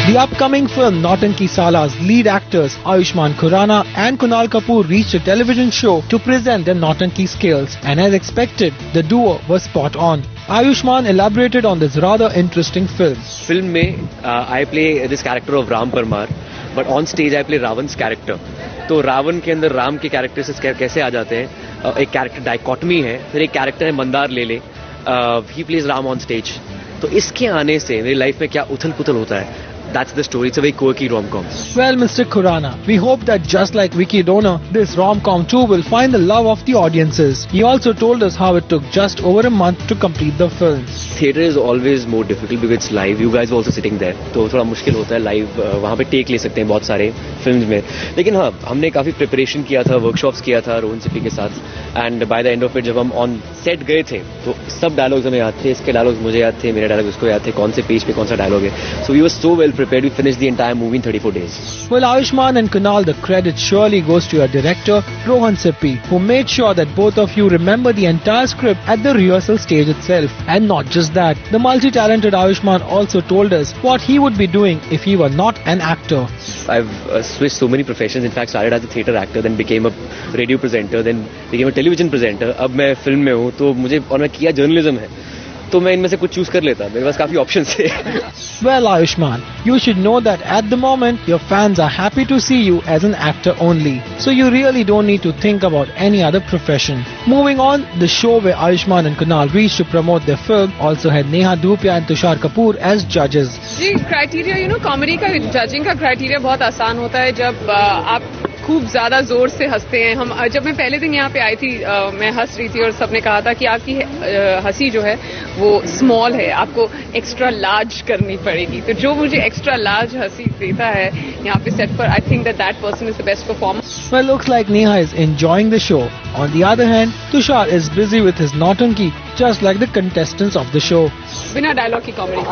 The upcoming film Nautanki Sala's lead actors Ayushmann Khurrana and Kunal Kapoor reached a television show to present their Nautanki skills, and as expected, the duo was spot on. Ayushmann elaborated on this rather interesting film. Film में I play this character of Ram Parmar, but on stage I play Ravan's character. तो रावण के अंदर राम के characters कैसे आ जाते हैं? एक character dichotomy है, फिर एक कैरेक्टर है मंदार लेले. He plays Ram on stage. तो इसके आने से मेरी लाइफ में क्या उथल-पुथल होता है? That's the story. It's a very quirky rom-com. Well, Mr. Khurrana, we hope that just like Vicky Donor, this rom-com too will find the love of the audiences. He also told us how it took just over a month to complete the film. Theatre is always more difficult because it's live. You guys were also sitting there. तो थोड़ा मुश्किल होता है live वहाँ पे take ले सकते हैं बहुत सारे films में. लेकिन हाँ, हमने काफी preparation किया था, workshops किया था रोहन सिप्पी के साथ. And by the end of it, जब हम on set गए थे, तो सब dialogues हमें याद थे, इसके dialogues मुझे याद थे, मेरे dialogues उसको याद थे, कौन से पेज पे कौन सा dialogue है. So we were so well prepared. We finished the entire movie in 34 days. Well, Ayushmann and Kunal, the credit surely goes to your director, Rohan Sippy, who made sure that both of you remember the entire script at the rehearsal stage itself. And not just that, the multi-talented Ayushmann also told us what he would be doing if he were not an actor. I've switched so many professions. In fact, started as a theatre actor, then became a radio presenter, then became a television presenter. अब मैं film में हूँ, तो मुझे और मैं किया journalism है. तो मैं इनमें से कुछ चूज कर लेता. मेरे पास काफी ऑप्शंस थे. Well, Ayushmann, you should know that at the moment your fans are happy to see you as an actor only. So you really don't need to think about any other profession. Moving on, the show where Ayushmann and Kunal reached to promote their film also had Neha Dhupia and Tushar Kapoor as judges. Ji, criteria comedy का judging का criteria बहुत आसान होता है जब आप खूब ज्यादा जोर से हंसते हैं. जब मैं पहले दिन यहाँ पे आई थी, मैं हंस रही थी और सबने कहा था कि आपकी हंसी जो है वो स्मॉल है, आपको एक्स्ट्रा लार्ज करनी पड़ेगी. तो जो मुझे एक्स्ट्रा लार्ज हंसी देता है यहाँ पे सेट पर, I think that person is the best performer. Well, looks like Neha is enjoying the show. On the other hand, Tushar is busy with his Nautanki, just like the contestants of the show. बिना dialogue की comedy.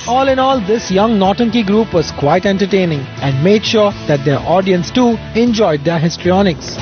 All in all, this young Nautanki group was quite entertaining and made sure that their audience too enjoyed their histrionics.